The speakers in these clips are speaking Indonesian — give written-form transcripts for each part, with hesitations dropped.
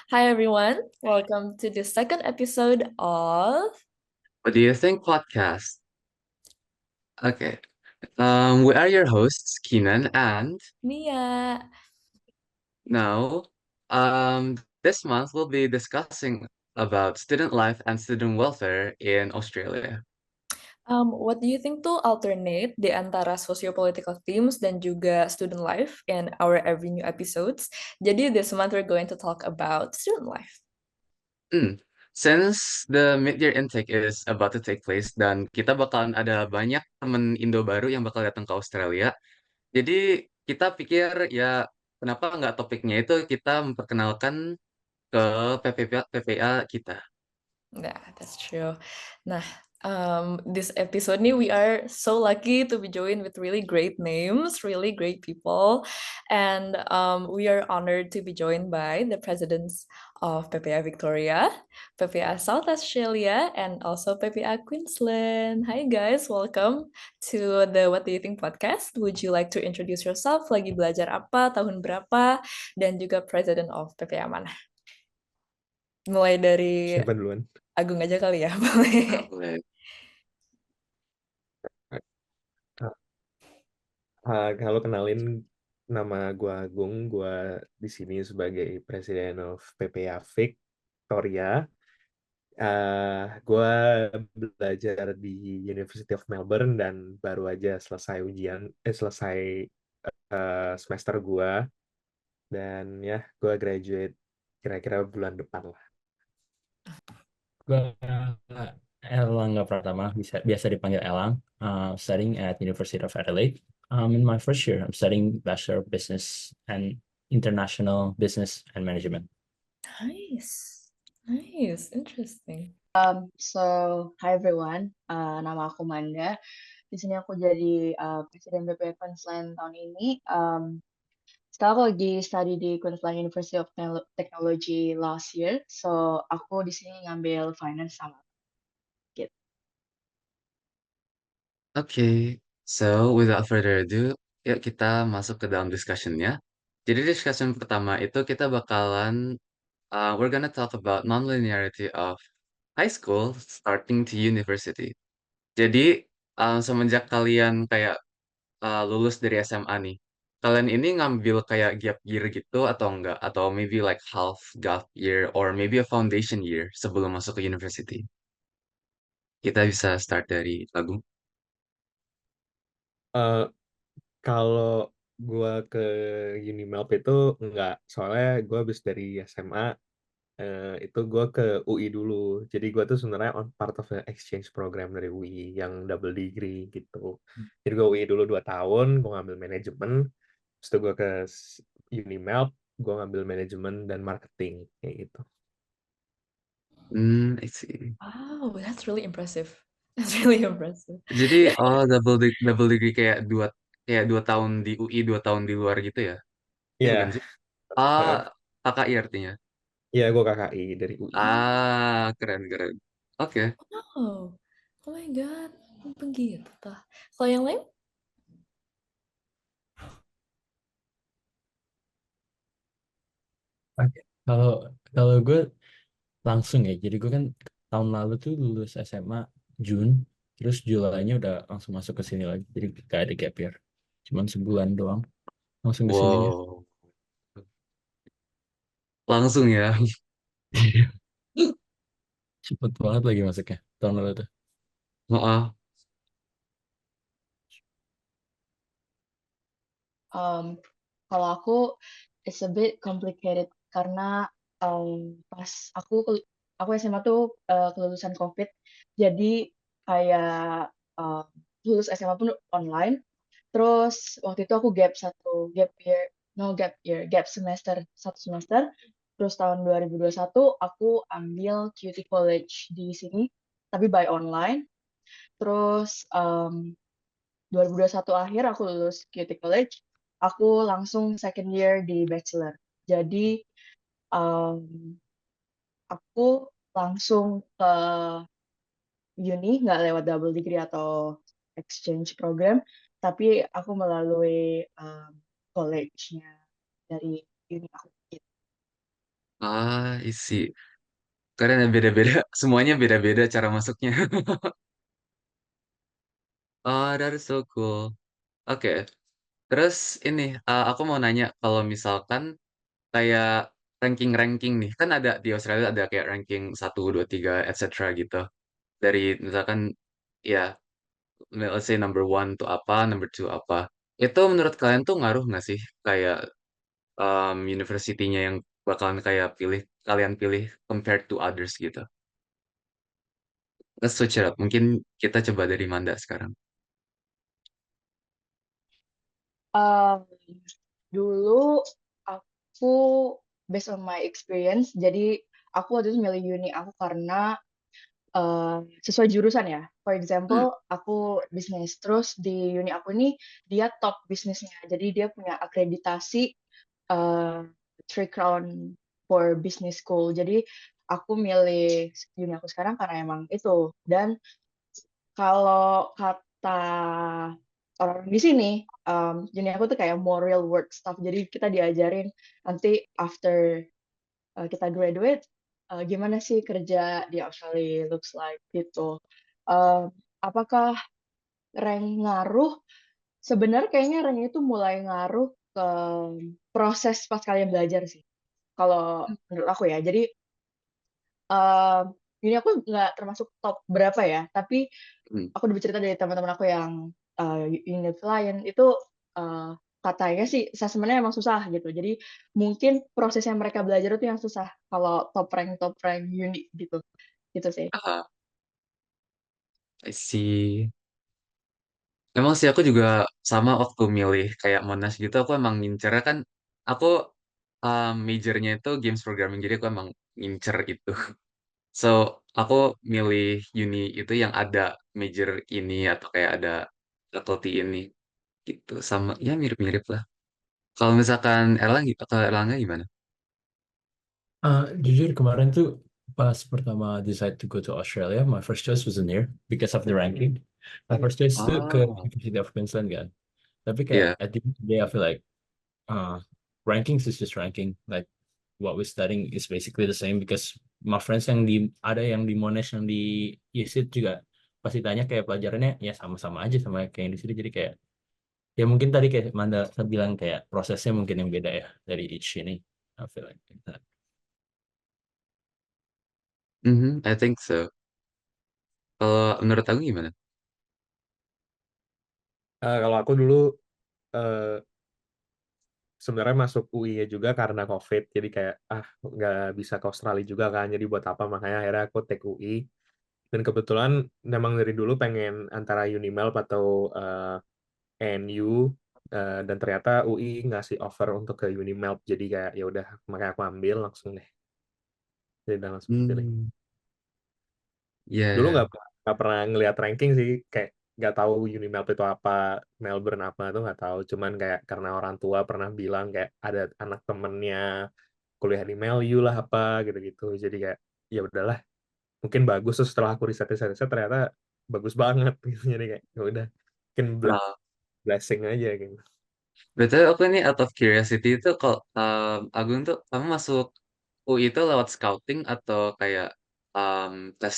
Hi everyone, welcome to the second episode of What do you think, podcast? Okay. We are your hosts, Keenan, and Nia. now, this month we'll be discussing about student life and student welfare in Australia. What do you think to alternate di antara socio-political themes dan juga student life in our every new episodes? Jadi this month we're going to talk about student life. Hmm. Since the mid-year intake is about to take place dan kita bakalan ada banyak temen Indo baru yang bakal datang ke Australia, jadi kita pikir ya kenapa nggak topiknya itu kita memperkenalkan ke PPA kita. Yeah, that's true. Nah, this episode nih, we are so lucky to be joined with really great names, really great people, and we are honored to be joined by the presidents of PPA Victoria, PPA South Australia, and also PPA Queensland. Hi guys, welcome to the What Do You Think podcast. Would you like to introduce yourself? Lagi belajar apa? Tahun berapa? Dan juga president of PPA mana? Mulai dari Siapa duluan? Agung aja kali ya, boleh. Boleh. Kalau kenalin, nama gue Agung, gue di sini sebagai Presiden of PPA Victoria. Gue belajar di University of Melbourne dan baru aja selesai semester gue, dan ya gue graduate kira-kira bulan depan lah. Gue Erlangga Pratama, biasa dipanggil Elang, studying at University of Adelaide. In my first year, I'm studying Bachelor of Business and International Business and Management. Nice, nice, interesting. So, hi everyone, nama aku Manda. Di sini aku jadi Presiden BPI Queensland tahun ini. Sekarang aku lagi study di Queensland University of Technology last year. So, aku di sini ngambil finance sama gitu. Okay, so without further ado, yuk kita masuk ke dalam discussion-nya. Jadi discussion pertama itu kita bakalan, we're gonna talk about non-linearity of high school starting to university. Jadi, semenjak kalian kayak lulus dari SMA nih, kalian ini ngambil kayak gap year gitu atau enggak? Atau maybe like half gap year or maybe a foundation year sebelum masuk ke university? Kita bisa start dari Agung. Eh, Kalau gue ke Unimelp itu enggak, soalnya gue habis dari SMA. Itu gue ke UI dulu. Jadi gue tuh sebenarnya on part of the exchange program dari UI yang double degree gitu. Jadi gue UI dulu 2 tahun, gue ngambil manajemen. Terus itu gue ke Unimelp, gue ngambil manajemen dan marketing kayak gitu. I see. Wow, that's really impressive. That's really impressive. Jadi double degree kayak dua tahun di UI, 2 tahun di luar gitu ya? Iya bukan Iya, sih? Ah, eh, KKI artinya. iya gue KKI dari UI. Keren keren. Oke. Oh, oh my God, begitu tah. Kalau yang lain? Oke. Kalau kalau gue langsung ya, jadi gue kan tahun lalu tuh lulus SMA Jun, terus Julainya udah langsung masuk ke sini lagi, jadi gak ada gap year, cuman sebulan doang langsung ke sininya. Wow. Langsung ya. Cepet banget lagi masuknya tahun lalu tuh. Heeh. Kalau aku, it's a bit complicated karena pas aku SMA tuh kelulusan COVID, jadi kayak lulus SMA pun online. Terus waktu itu aku gap semester, 1 semester. Terus tahun 2021 aku ambil QT College di sini, tapi by online. Terus 2021 akhir aku lulus QT College, aku langsung second year di Bachelor. Jadi um, aku langsung ke uni, nggak lewat double degree atau exchange program, tapi aku melalui college-nya dari uni aku. Isi. Karena beda-beda, semuanya beda-beda cara masuknya. Oh, that is so cool. Oke, terus ini, aku mau nanya kalau misalkan kayak ranking-ranking nih, kan ada di Australia ada kayak ranking 1, 2, 3, etc. gitu. Dari misalkan ya, let's say number one tuh apa, number two apa. Itu menurut kalian tuh ngaruh nggak sih kayak university-nya yang bakalan kayak kalian pilih compared to others gitu. Let's switch it up. Mungkin kita coba dari Manda sekarang. Um, Dulu aku based on my experience, jadi aku waktu itu milih uni aku karena sesuai jurusan ya. For Hmm. example, aku bisnis, terus di uni aku ini dia top bisnisnya, jadi dia punya akreditasi uh, Three Crown for Business School. Jadi aku milih uni aku sekarang karena emang itu. Dan kalau kata orang di sini, uni aku tuh kayak more real work stuff. Jadi kita diajarin nanti after kita graduate, gimana sih kerja di Australia looks like gitu. Apakah rank ngaruh? Sebenarnya kayaknya rank itu mulai ngaruh ke proses pas kalian belajar sih. Kalau menurut aku ya. Jadi ini aku nggak termasuk top berapa ya, tapi Hmm. aku udah bercerita dari teman-teman aku yang unit lain itu uh, katanya sih assessment-nya emang susah gitu. Jadi mungkin prosesnya mereka belajar itu yang susah kalau top rank unit gitu. Gitu sih. Ah, I see. Emang sih aku juga sama waktu milih kayak Monash gitu, aku emang ngincernya kan, aku majornya itu games programming, jadi aku emang ngincer itu. So, aku milih uni itu yang ada major ini atau kayak ada faculty ini gitu. Sama, ya mirip-mirip lah. Kalau misalkan kalau Erlangga gimana? Jujur kemarin tuh pas pertama decide to go to Australia, my first choice wasn't here because of the ranking. My first choice tuh ke Oh, University of Queensland kan. Tapi kayak iya. at the end of the day I feel like rankings is just ranking. Like what we're studying is basically the same because my friends yang ada yang di Monash yang di USyd juga pasti tanya kayak pelajarannya ya sama-sama aja sama kayak yang di sini, jadi kayak ya mungkin tadi kayak Manda bilang kayak prosesnya mungkin yang beda ya dari each ini. I feel like that. I think so. Kalau menurut aku gimana? Kalau aku dulu eh, sebenarnya masuk UI-nya juga karena COVID, jadi kayak nggak bisa ke Australia juga kan, jadi buat apa, makanya akhirnya aku take UI. Dan kebetulan memang dari dulu pengen antara Unimelp atau NU, dan ternyata UI ngasih offer untuk ke Unimelp, jadi kayak ya udah, makanya aku ambil langsung deh, jadi udah langsung pilih. Hmm, ya, Dulu ya. nggak pernah ngelihat ranking sih, kayak nggak tahu Unimelp itu apa, Melbourne apa tuh nggak tahu, cuman kayak karena orang tua pernah bilang kayak ada anak temennya kuliah di Melu lah apa gitu-gitu, jadi kayak ya udahlah, mungkin bagus. Terus setelah aku riset ternyata bagus banget gitu, jadi kayak ya udah, mungkin Nah, blessing aja gitu. betul aku ini out of curiosity itu kalau Agung tuh kamu masuk UI itu lewat scouting atau kayak tes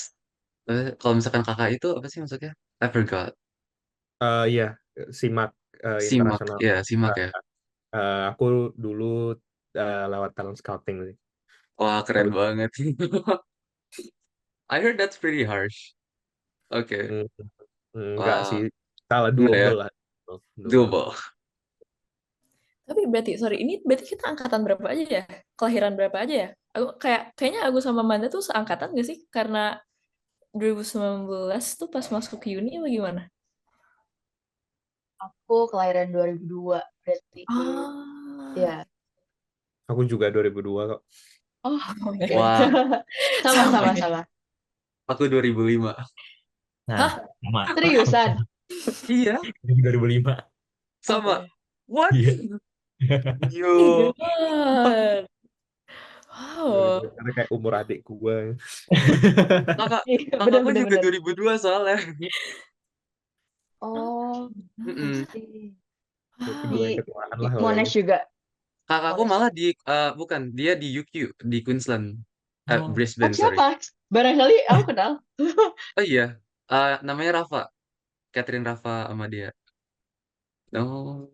kalau misalkan kakak itu apa sih maksudnya? I forgot. Iya, SIMAK, SIMAK, internasional. ya SIMAK Eh, ya. aku dulu lewat talent scouting sih. Wah keren Tapi banget. I heard that's pretty harsh. Oke. mm, enggak Wah, sih, salah, enggak ya? doable lah. Doable. Double. Tapi berarti, sorry, ini berarti kita angkatan berapa aja ya? Kelahiran berapa aja ya? Kayaknya aku sama Manda tuh seangkatan gak sih? Karena 2019 tuh pas masuk ke uni apa gimana? Aku kelahiran 2002, berarti Ah, ya. Aku juga 2002 kok. Oh, oh my God. Wah, sama Sama sama ya. sama. aku 2005. Nah, Hah? sama. Seriusan? Iya, 2005. sama. Oke. What? Iya. My Yo. God. Wow. Karena kayak umur adik gue. Kakak, Iya, kakakku juga benar-benar. 2002 soalnya. Oh, I Mm-mm. see. Berarti Wow. gue yang Di ketuaan lah pokoknya. Monash juga. Kakakku Honest. malah bukan, dia di UQ, di Queensland. Oh, Brisbane, sorry. Siapa? Barangkali aku kenal. Oh iya, namanya Rafa. Catherine Rafa sama dia. Oh,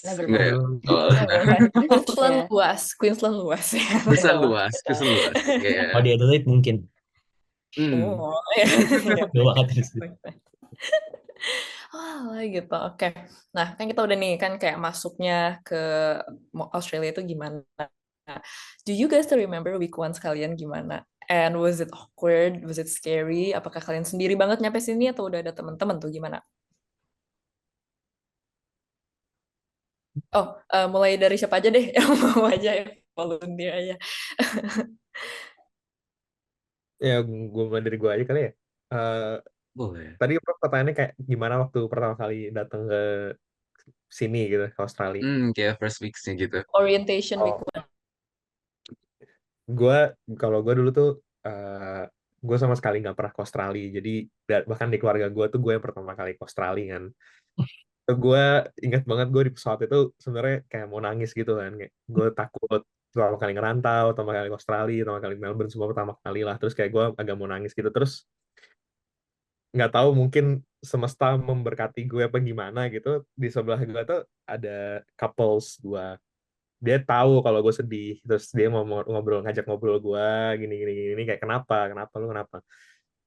Never enggak ya? mind. Oh, Never mind. Queensland Ya, luas, Queensland luas ya. Bisa beda lah. luas, bisa luas. oh di Adelaide mungkin. Hmm. Oh, ya, ya, Jauh banget di sini. Wah, gitu. Oke. Nah, kan kita udah nih kan kayak masuknya ke Australia itu gimana? Do you guys still remember week one kalian gimana? And was it awkward? Was it scary? Apakah kalian sendiri banget nyampe sini atau udah ada teman-teman tuh gimana? Oh, mulai dari siapa aja deh yang mau aja ya, volunteer aja. Ya, gue mulai dari gue aja kali ya. Eh, Boleh. Tadi pertanyaannya kayak gimana waktu pertama kali datang ke sini gitu, ke Australia. Kayak first weeks-nya gitu. Orientation week Oh, one. kalau gue dulu tuh, gue sama sekali nggak pernah ke Australia. Jadi bahkan di keluarga gue tuh gue yang pertama kali ke Australia kan. Gue ingat banget gue di pesawat itu sebenarnya kayak mau nangis gitu kan. Kayak gue takut pertama kali ngerantau, pertama kali ke Australia, pertama kali Melbourne, semua pertama kali lah. Terus kayak gue agak mau nangis gitu. Terus nggak tahu mungkin semesta memberkati gue apa gimana gitu. Di sebelah gue tuh ada couples dua. Dia tahu kalau gue sedih, terus dia mau ngobrol, ngajak ngobrol gue gini gini gini kayak kenapa lu kenapa.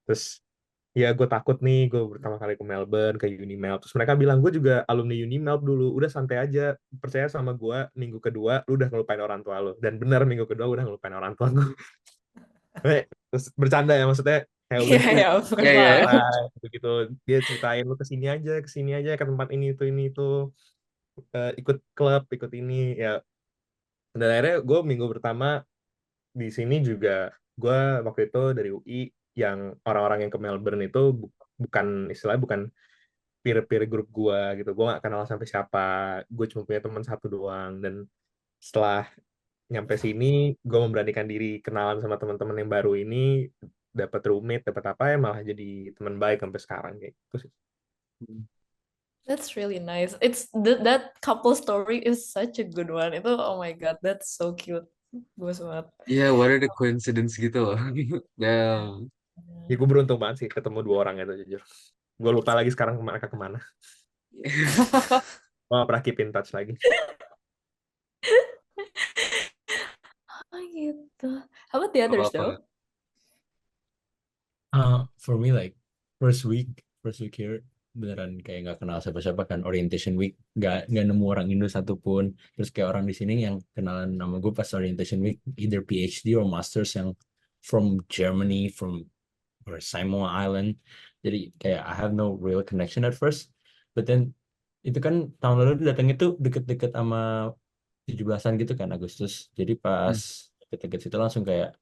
Terus ya gue takut nih, gue pertama kali ke Melbourne, ke Unimelb, terus mereka bilang gue juga alumni Unimelb dulu, udah santai aja, percaya sama gue, minggu kedua lu udah ngelupain orang tua lu. Dan bener, minggu kedua udah ngelupain orang tua gue. Terus bercanda ya, maksudnya kayak Iya, udah ya, of course Ya, ya. lah. gitu, dia ceritain lu kesini aja ke tempat ini itu, ikut klub, ikut ini ya. Dan akhirnya gue minggu pertama di sini juga, gue waktu itu dari UI, yang orang-orang yang ke Melbourne itu bukan istilahnya bukan peer-peer grup gue gitu, gue gak kenal sampai siapa, gue cuma punya teman satu doang. Dan setelah nyampe sini, gue memberanikan diri kenalan sama teman-teman yang baru ini, dapat roommate, dapat apa ya, malah jadi teman baik sampai sekarang kayak gitu sih. That's really nice. That couple story is such a good one. Itu oh my god, that's so cute. Bagus banget. Iya, what are the coincidence gitu loh. Damn. Ya gue beruntung banget sih ketemu dua orang itu, jujur. Gue lupa lagi sekarang mereka kemana. Gue gak pernah keep in touch lagi. Oh gitu. How about the Gak others apa-apa. though? For me like first week here beneran kayak nggak kenal siapa-siapa kan, orientation week nggak nemu orang Indo satupun. Terus kayak orang di sini yang kenalan nama gue pas orientation week either PhD or masters yang from Germany, from or Samoa Island. Jadi kayak I have no real connection at first, but then itu kan tahun lalu datang itu deket-deket sama 17-an gitu kan, Agustus. Jadi pas deket-deket situ langsung kayak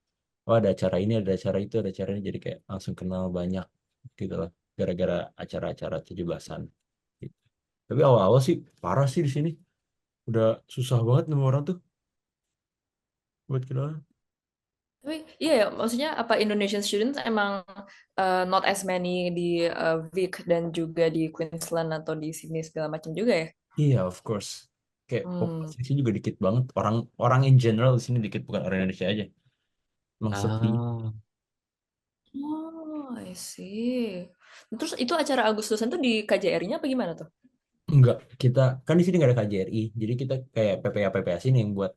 oh ada acara ini, ada acara itu, ada acara ini, jadi kayak langsung kenal banyak gitu lah gara-gara acara-acara 17-an gitu. Tapi awal-awal sih parah sih di sini, udah susah banget nemu orang tuh buat kenalan. Tapi iya ya, maksudnya apa Indonesian students emang not as many di Vic dan juga di Queensland atau di Sydney segala macam juga ya? Iya, of course. Kayak Hmm. populasi juga dikit banget. Orang in general di sini dikit, bukan orang Indonesia aja. Emang sepi. Ah. Oh, I see. Terus itu acara Agustusan tuh di KJR-nya apa gimana tuh? Enggak, kita kan di sini nggak ada KJRI, jadi kita kayak PPA sini yang buat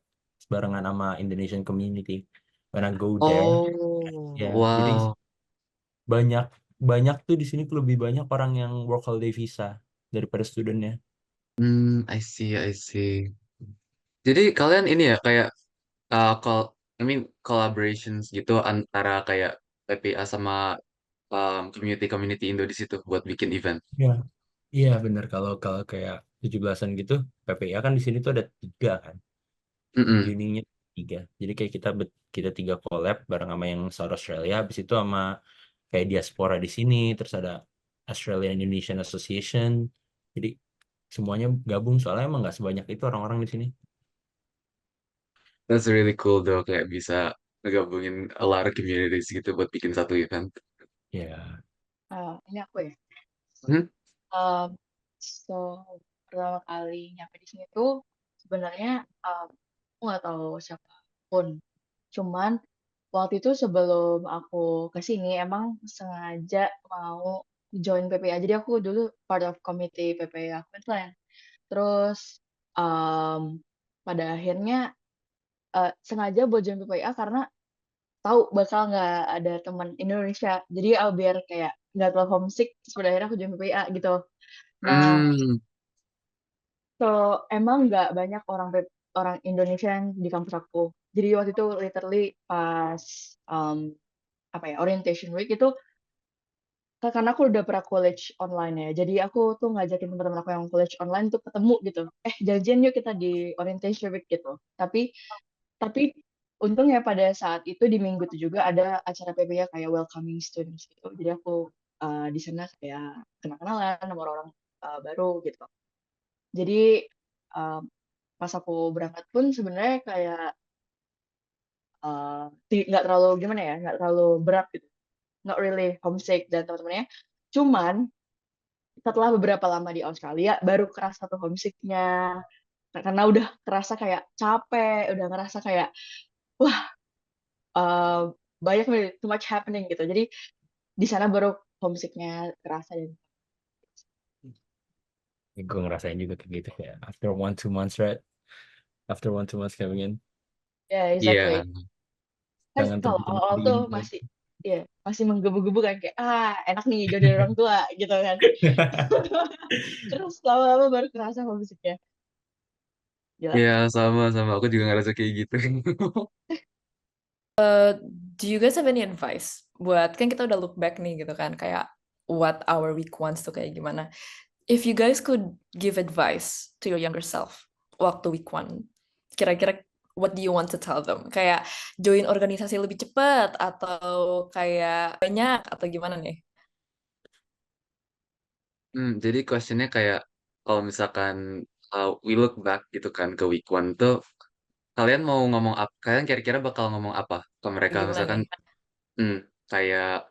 barengan sama Indonesian community. When I go there, Oh, ya, jadi wow. banyak banyak tuh di sini tuh lebih banyak orang yang work holiday visa daripada studentnya. I see, I see. Jadi kalian ini ya kayak I mean collaborations gitu antara kayak PPA sama community Indo di situ buat bikin event. Ya, iya bener, kalau kalau kayak 17-an gitu, PPA kan di sini tuh ada 3 kan, Mm-mm. uninya 3. Jadi kayak kita 3 collab bareng sama yang South Australia, habis itu sama kayak diaspora di sini, terus ada Australian Indonesian Association. Jadi semuanya gabung, soalnya emang nggak sebanyak itu orang-orang di sini. That's really cool though kayak bisa ngegabungin a lot of communities gitu buat bikin satu event. Ya, Ini aku ya. Hmm? So pertama kali nyampe di sini tuh sebenarnya aku nggak tahu siapapun. Cuman waktu itu sebelum aku ke sini emang sengaja mau join PPA. Jadi aku dulu part of komite PPA Queensland. Terus pada akhirnya sengaja buat join PPA karena tahu bakal nggak ada teman Indonesia. Jadi biar kayak nggak terlalu homesick. Terus pada akhirnya aku join PPA gitu. Nah, Hmm. so emang nggak banyak orang Indonesia yang di kampus aku. Jadi waktu itu literally pas orientation week itu karena aku udah pernah college online ya. Jadi aku tuh ngajakin teman-teman aku yang college online tuh ketemu gitu. Janjian yuk kita di orientation week gitu. Tapi untungnya pada saat itu di minggu itu juga ada acara PPA kayak welcoming students gitu. Jadi aku di sana kayak kenal-kenalan sama orang-orang baru gitu. Jadi um, pas aku berangkat pun sebenarnya kayak nggak terlalu gimana ya, nggak terlalu berat gitu, not really homesick dan teman-temannya. Cuman setelah beberapa lama di Australia baru kerasa tuh homesicknya karena udah kerasa kayak capek, udah ngerasa kayak wah uh, banyak nih, too much happening gitu. Jadi di sana baru homesicknya kerasa dan Gue ngerasain juga kayak gitu ya. After 1-2 months, right? After 1-2 months coming in, ya Iya. exactly. Kan jangan kalau terbikin awal-awal tuh dingin. masih menggebu-gebu kan kayak enak nih jauh dari orang tua gitu kan. Terus lama-lama baru kerasa homesicknya. Gila. Iya, sama. Aku juga ngerasa kayak gitu. Do you guys have any advice buat, kan kita udah look back nih gitu kan, kayak what our week ones tuh kayak gimana. If you guys could give advice to your younger self waktu week one, kira-kira what do you want to tell them? Kayak join organisasi lebih cepat atau kayak banyak atau gimana nih? Jadi questionnya kayak kalau misalkan we look back gitu kan ke week one tuh, kalian mau ngomong apa? Kalian kira-kira bakal ngomong apa ke mereka? Gimana Misalkan, nih? kayak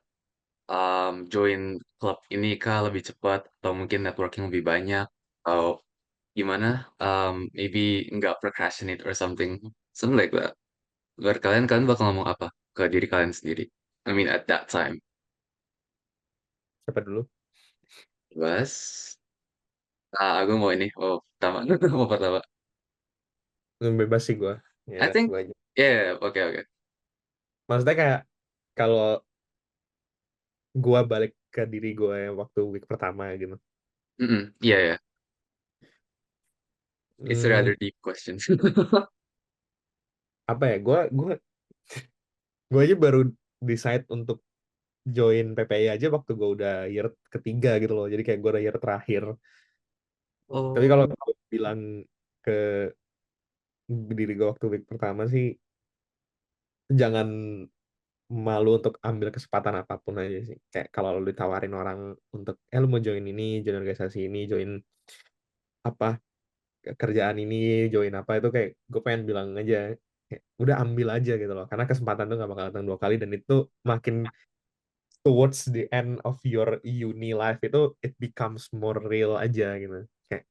join klub ini kah lebih cepat atau mungkin networking lebih banyak atau gimana? Maybe nggak procrastinate or something like that. Buat kalian bakal ngomong apa ke diri kalian sendiri? I mean at that time. Siapa dulu? Was, aku mau ini. Oh, pertama. Mau pertama. Bebas sih gue. I Ya, think, gue aja. yeah, oke. Maksudnya kayak kalau gue balik ke diri gue yang waktu week pertama gitu. Yeah. It's a Hmm, rather deep question. apa ya? Gue aja baru decide untuk join PPI aja waktu gue udah year ketiga gitu loh. Jadi kayak gue udah year terakhir. Tapi kalau Oh, gue bilang ke diri gue waktu week pertama sih, jangan malu untuk ambil kesempatan apapun aja sih. Kayak kalau lu ditawarin orang untuk, lu mau join ini, join organisasi ini, join apa kerjaan ini, join apa itu, kayak gue pengen bilang aja, kayak, udah ambil aja gitu loh. Karena kesempatan tuh gak bakal datang dua kali, dan itu makin towards the end of your uni life itu it becomes more real aja gitu. Kayak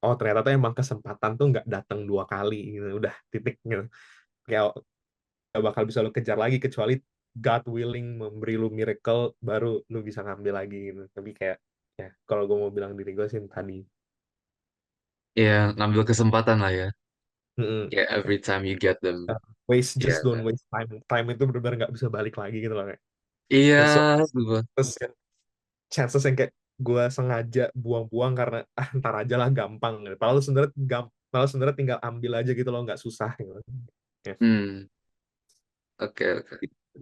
oh ternyata tuh emang kesempatan tuh nggak datang dua kali gitu. Udah titik gitu. Kayak gak bakal bisa lu kejar lagi kecuali God willing memberi lu miracle baru lu bisa ngambil lagi gitu. Tapi kayak ya kalau gue mau bilang diri gue sih tadi. ya ngambil kesempatan lah ya. Mm-mm. Yeah, every time you get them. Just Yeah. don't waste time. Time itu benar-benar nggak bisa balik lagi gitu loh kayak. Iya, There's so sumpah. much chances yang kayak gue sengaja buang-buang karena ntar aja lah gampang gitu. Padahal sebenarnya tinggal ambil aja gitu loh, nggak susah gitu. Ya. Hmm, oke.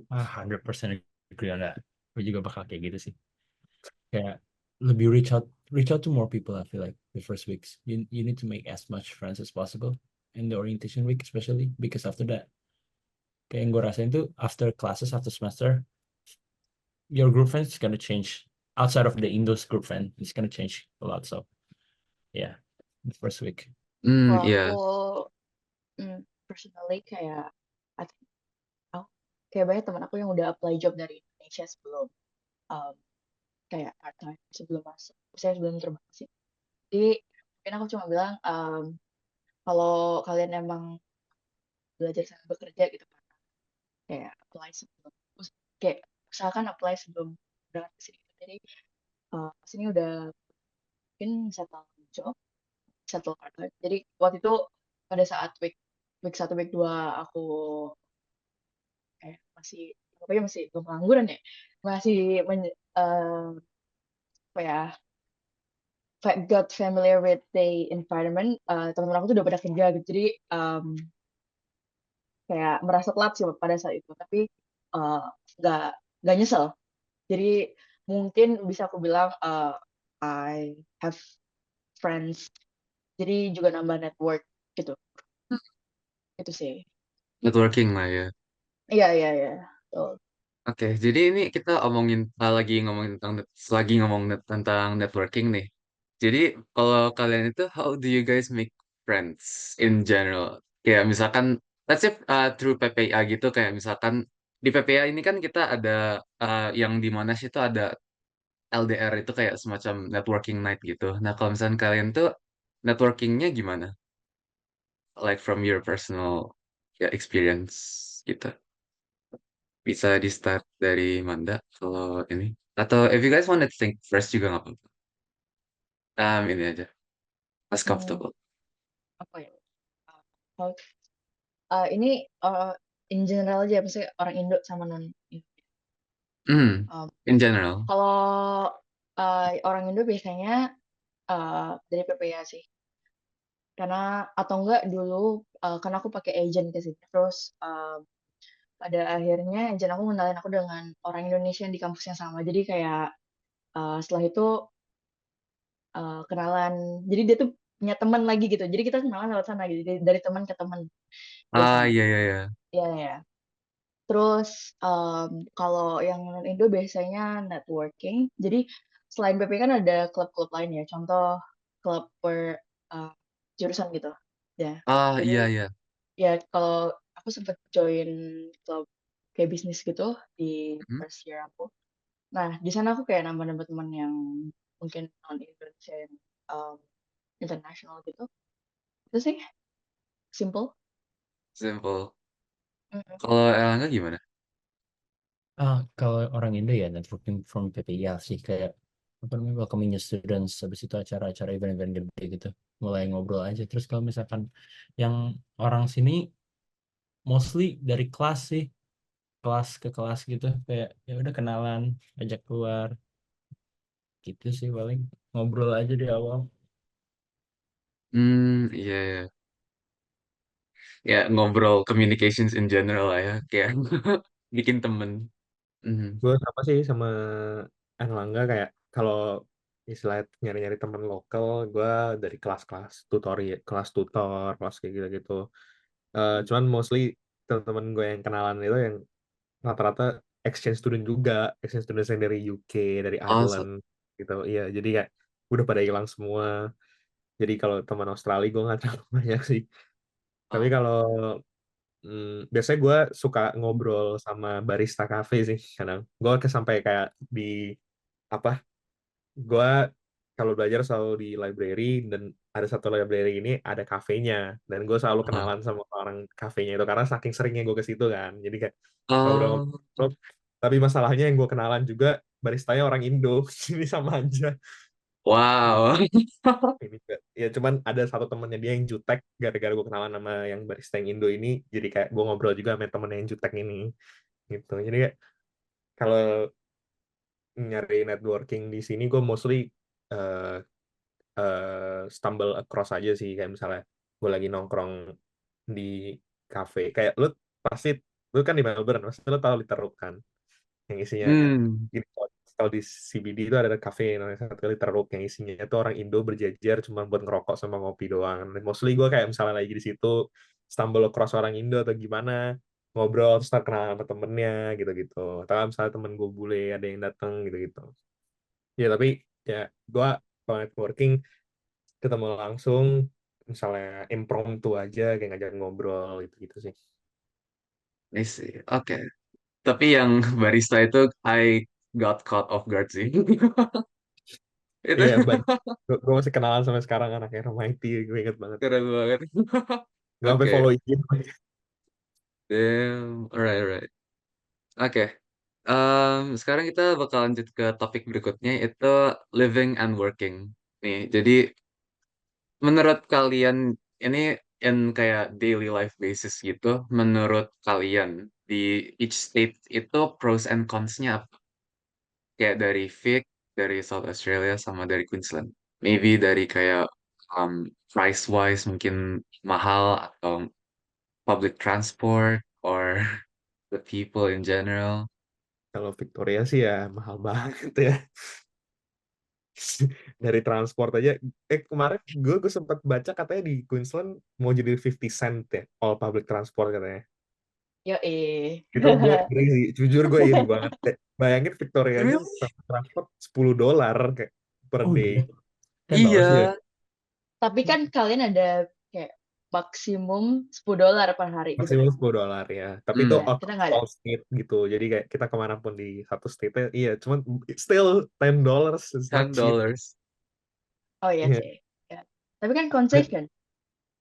100% agree on that. Gue juga bakal kayak gitu sih. Kayak lebih reach out to more people. I feel like the first weeks you need to make as much friends as possible in the orientation week, especially because after that, kayak yang gue rasain tuh after classes, after semester, your group friends is gonna change. Outside of the Indo's group friend, it's gonna change a lot. So yeah, the first week. Kalau Iya. aku personally kayak I think, kayak banyak teman aku yang udah apply job dari Indonesia sebelum um, kayak part time sebelum masuk, saya sebelum terbang sih. Jadi mungkin aku cuma bilang kalau kalian emang belajar sambil bekerja gitu kan. Kayak apply sebelum kayak usahakan apply sebelum berangkat ke sini. Jadi sini udah mungkin settle job, settle part-time. Jadi waktu itu pada saat week 1, week 2 aku masih apa ya, masih belum pengangguran ya. Masih apa ya, got familiar with the environment. Teman-teman aku tuh udah pada kerja gitu. Jadi kayak merasa telat sih pada saat itu, tapi eh, nggak nggak nyesel. Jadi mungkin bisa aku bilang I have friends, jadi juga nambah network gitu. Itu sih. Networking lah ya. Iya, iya, iya. Betul. Oke, jadi ini kita lagi ngomong tentang networking nih. Jadi kalau kalian itu how do you guys make friends in general? Kayak misalkan let's say through PPA gitu, kayak misalkan di PPA ini kan kita ada yang di Monash itu ada LDR, itu kayak semacam networking night gitu. Nah, kalau misalkan kalian tuh networkingnya gimana? Like from your personal ya, experience gitu. Bisa di start dari Manda kalau ini. Atau if you guys want to think first juga nggak apa-apa. Ini aja. As Hmm, comfortable. apa ya? How- ini in general aja, maksudnya orang Indo sama non Indo. Hmm, Um, in general. kalau orang Indo biasanya dari PPA sih, karena atau enggak dulu karena aku pakai agent ke sini, terus pada akhirnya agent aku ngenalin aku dengan orang Indonesia yang di kampus yang sama, jadi kayak setelah itu kenalan, jadi dia tuh punya teman lagi gitu, jadi kita kenalan lewat sana gitu, dari teman ke teman biasanya. Iya, iya, iya. Iya, ya. Terus kalau yang non Indo biasanya networking, jadi selain PP kan ada klub-klub lain ya, contoh klub per uh, jurusan gitu ya. Jadi Iya, iya. ya kalau aku sempat join klub kayak bisnis gitu di Hmm. first year aku. Nah, di sana aku kayak nambah-nambah teman yang mungkin non Indonesia yang um, international gitu. Itu sih simple. Simple. Mm-mm. Kalau Elangga gimana? Kalau orang Indo ya networking from PPIA sih, kayak apa namanya, welcoming new students, habis itu acara-acara event-event gede gitu, mulai ngobrol aja. Terus kalau misalkan yang orang sini mostly dari kelas sih, kelas ke kelas gitu, kayak ya udah kenalan, ajak keluar gitu sih, paling ngobrol aja di awal. Iya, iya. Ya, ngobrol communications in general lah ya. Kayak bikin temen. Mhm. Gue sama sih sama Erlangga, kayak kalau istilah nyari-nyari teman lokal, gue dari kelas-kelas tutorial, kelas tutor, kelas kayak gitu-gitu. Cuman mostly teman-teman gue yang kenalan itu yang rata-rata exchange student juga, exchange student yang dari UK, dari Oh, Ireland gitu. Iya, jadi kayak udah pada hilang semua. Jadi kalau teman Australia gue nggak terlalu banyak sih. Tapi oh. kalau biasanya gue suka ngobrol sama barista cafe sih kadang. Gue sampai kayak di apa? Gue kalau belajar selalu di library, dan ada satu library ini ada kafenya, dan gue selalu Oh. kenalan sama orang kafenya itu karena saking seringnya gue ke situ kan. Jadi kayak Oh. ngobrol-ngobrol. Tapi masalahnya yang gue kenalan juga baristanya orang Indo. Ini sama aja. Wow. Ini juga. Ya cuman ada satu temennya dia yang jutek, gara-gara gue kenalan sama yang barista yang Indo ini, jadi kayak gue ngobrol juga sama temen yang jutek ini gitu. Jadi kayak kalau nyari networking di sini gue mostly eh, stumble across aja sih, kayak misalnya gue lagi nongkrong di cafe, kayak lu pasti, lu kan di Melbourne pasti lu tahu Literook kan, yang isinya Hmm. gini. Kalau di CBD itu ada kafe namanya satu Literook, yang isinya itu orang Indo berjejer cuma buat ngerokok sama ngopi doang. Dan mostly gue kayak misalnya lagi di situ stumble across orang Indo atau gimana, ngobrol terus ntar kenal sama temennya gitu-gitu, atau misalnya temen gue bule ada yang datang gitu-gitu. Ya tapi ya gue kalau networking ketemu langsung, misalnya impromptu aja kayak ngajak ngobrol gitu-gitu sih. I see. Oke. Tapi yang barista itu I got caught off guard sih. Itu Iya, gue masih kenalan sampai sekarang anaknya Romaiti, gue inget banget. keren banget. Gue sampai Oke. follow IG. Damn, alright. Oke, sekarang kita bakal lanjut ke topik berikutnya, itu living and working. Nih, jadi menurut kalian ini kayak daily life basis gitu, menurut kalian di each state itu pros and cons-nya apa? Kayak dari Vic, dari South Australia, sama dari Queensland. Maybe dari kayak price wise mungkin mahal, atau public transport, or the people in general. Kalau Victoria sih ya mahal banget ya. Dari transport aja. Kemarin gue sempat baca katanya di Queensland mau jadi 50 cent ya, all public transport katanya. Yo Itu gue iri sih, jujur gue iri banget. Bayangin Victoria aja Really? transport $10 kayak per Oh day. iya, $10 ya. Iya, Tapi kan kalian ada kayak maksimum $10 per hari gitu Maksimum kan? $10 ya. Tapi itu Hmm, Ya, kita nggak ada. all state gitu. Jadi kayak kita kemanapun di satu state, iya. Cuman still $10, it's not cheap. $10. Oh iya Iya. sih. Ya. Tapi kan concession.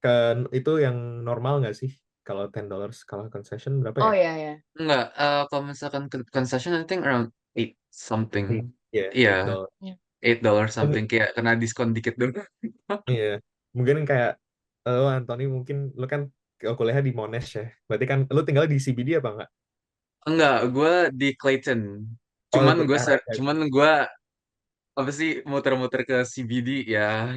Kan itu yang normal nggak sih? Kalau $10, kalau concession berapa Oh ya? iya ya. Enggak, kalau misalkan concession, I think around 8 something. Iya, Iya, $8. Ya. $8 something, kayak kena diskon dikit dong. Iya. Mungkin kayak lo Anthony, mungkin lo kan kuliahnya di Monash ya. Berarti kan lo tinggal di CBD apa enggak? Enggak, gue di Clayton. Oh, Cuman lo gue ya. cuman gue apa sih, muter-muter ke CBD ya.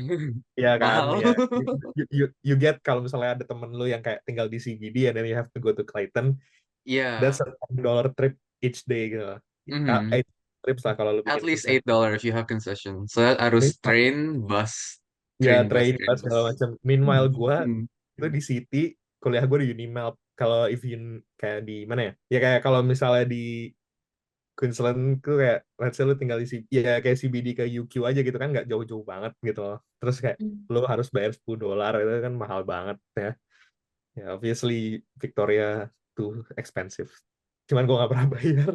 Iya kan, Mahal. ya. You get kalau misalnya ada temen lu yang kayak tinggal di CBD and then you have to go to Clayton, Iya. that's a $10 trip each day gitu. Mhm. 8 trips lah kalau lu At bikin least concession. $8 if you have concession. So harus Ya, train bus, train train bus bus. segala macam. Meanwhile gue Hmm. itu di City, kuliah gue di Unimelp. Kalau if you kayak di mana ya? Ya kayak kalau misalnya di Queensland tuh kayak let's say lu tinggal di ya kayak CBD ke UQ aja gitu kan, nggak jauh-jauh banget gitu loh. Terus kayak Hmm. lu harus bayar $10, itu kan mahal banget ya. Ya obviously Victoria too expensive. Cuman gue nggak pernah bayar.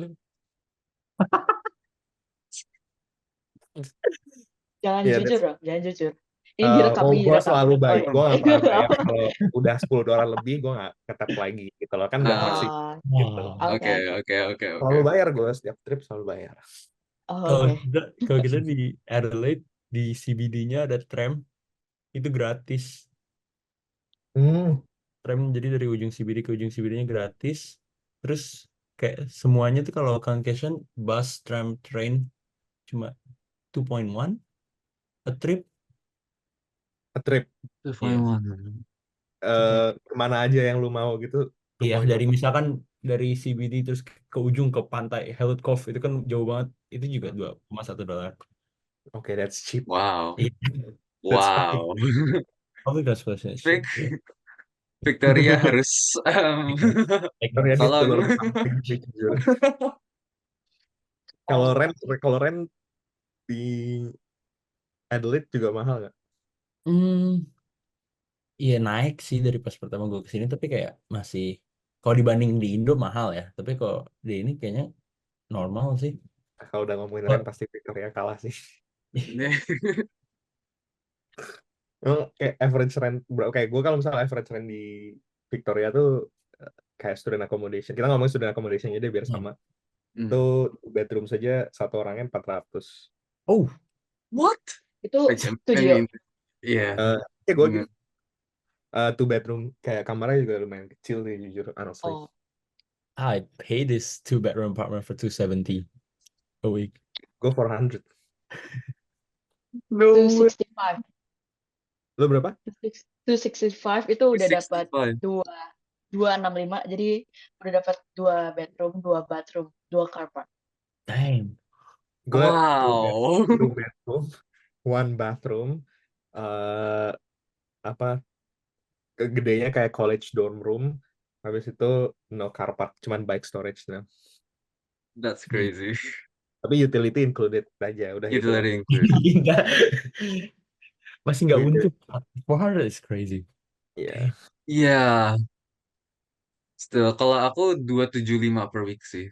Jangan Ya, jujur dong, jangan jujur. Ini oh, gue direkam. selalu Oh bayar. iya. Gue nggak pernah bayar. Kalau udah $10 lebih, gue nggak ngetap lagi gitu loh. Kan udah masih Oh, gitu. Oh. oke. Oke. Selalu bayar gue setiap trip selalu bayar. Oh, Kalau oke. kita di Adelaide, di CBD-nya ada tram, itu gratis. Hmm. Tram jadi dari ujung CBD ke ujung CBD-nya gratis. Terus kayak semuanya tuh kalau concession, bus, tram, train cuma 2.1 a trip. A trip Iya. 2.1. kemana aja yang lu mau gitu. Iya, 2.1. dari misalkan dari CBD terus ke ujung ke pantai Hellwood Cove itu kan jauh banget. Itu juga $2,1. Oke, that's cheap. Wow. Iya. That's fucking Wow. Public transportation is Vic, cheap. Yeah. Victoria harus Victoria needs to tolong. learn something sih, jujur. Kalau rent di Adelaide juga mahal nggak? Hmm, iya naik sih dari pas pertama gue kesini, tapi kayak masih kalau dibanding di Indo mahal ya. Tapi kalau di ini kayaknya normal sih. Kalau udah ngomongin Oh, rent pasti Victoria kalah sih. Kayak average rent, kayak gue kalau misalnya average rent di Victoria tuh kayak student accommodation. Kita ngomongin student accommodation aja biar sama. Itu bedroom saja satu orangnya 400. Oh, What? Itu I studio. mean, yeah. Ya gue gitu. Two bedroom kayak kamarnya juga lumayan kecil sih jujur, honestly. Oh, I pay this 2-bedroom apartment for $270 a week. Gue 400. No way. 265. Lo berapa? 265 itu udah dapat 265. 265, jadi udah dapat 2 bedroom, 2 bathroom, 2 carport. Damn. Gue Wow. 2 bedroom, 1 bathroom. Apa gedenya kayak college dorm room. Habis itu no car park, cuman bike storage nah. That's crazy. Tapi utility included aja, udah Itu gitu. tadi include. Masih nggak untuk 400 is crazy. Iya. Iya. Still, kalau aku 275 per week sih.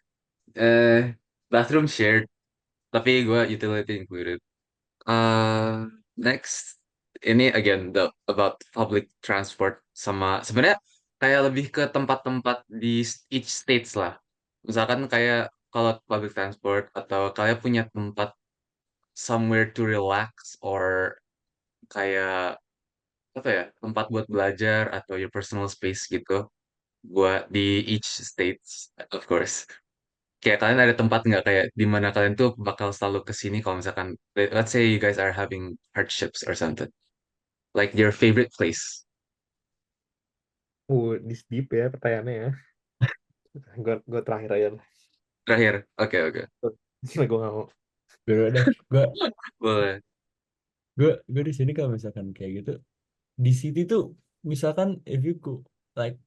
Bathroom shared, tapi gue utility included. Next, ini again about public transport, sama sebenarnya kayak lebih ke tempat-tempat di each states lah. Misalkan kayak kalau public transport atau kalian punya tempat somewhere to relax or kayak apa ya, tempat buat belajar atau your personal space gitu buat di each states of course. Kayak kalian ada tempat nggak kayak di mana kalian tuh bakal selalu kesini kalau misalkan let's say you guys are having hardships or something. Like your favorite place. This deep ya pertanyaannya ya. Gue terakhir aja lah. Terakhir. Oke, oke. Gue nggak mau. Beda deh. Boleh. Gue di sini kalau misalkan kayak gitu, di City tuh misalkan if you go like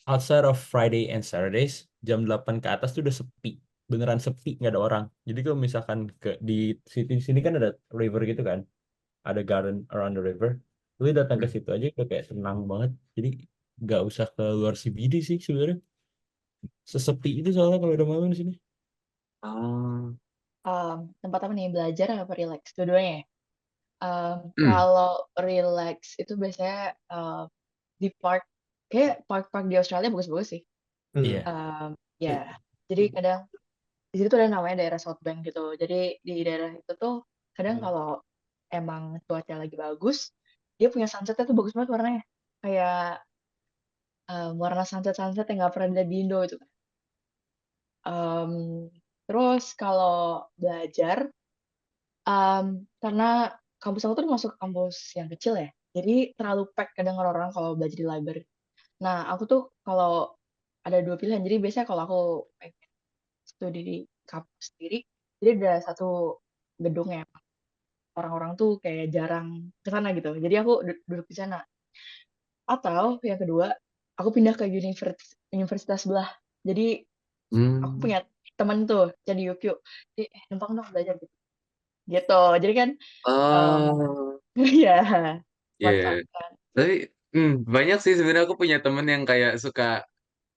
outside of Friday and Saturdays jam 8 ke atas tuh udah sepi, beneran sepi, nggak ada orang. Jadi kalau misalkan di sini kan ada river gitu kan, ada garden around the river, lu datang ke situ aja udah kayak tenang banget. Jadi nggak usah ke luar CBD sih sebenarnya, sesepi itu soalnya kalau udah malam di sini. Oh. Tempat apa nih, belajar apa relax? Dua-duanya ya? Hmm. Kalau relax itu biasanya di park, kayak park-park di Australia bagus-bagus sih. Iya. Ya, jadi kadang di situ tuh ada namanya daerah South Bank gitu. Jadi di daerah itu tuh kadang kalau emang cuaca lagi bagus, dia punya sunsetnya tuh bagus banget warnanya. Kayak warna sunset-sunset yang nggak pernah dilihat di Indo itu. Em, Terus kalau belajar, karena kampus aku tuh masuk kampus yang kecil ya, jadi terlalu pack kadang orang-orang kalau belajar di library. Nah, aku tuh kalau ada dua pilihan, jadi biasanya kalau aku pengen studi di kampus sendiri, jadi ada satu gedung yang orang-orang tuh kayak jarang ke sana gitu. Jadi aku duduk di sana. Atau yang kedua, aku pindah ke universitas sebelah. Jadi aku Hmm. punya temen tuh jadi UQ. Jadi, numpang dong belajar gitu. Gitu. Jadi kan Oh. ya Iya, iya. manfaatkan. Tapi banyak sih sebenarnya aku punya temen yang kayak suka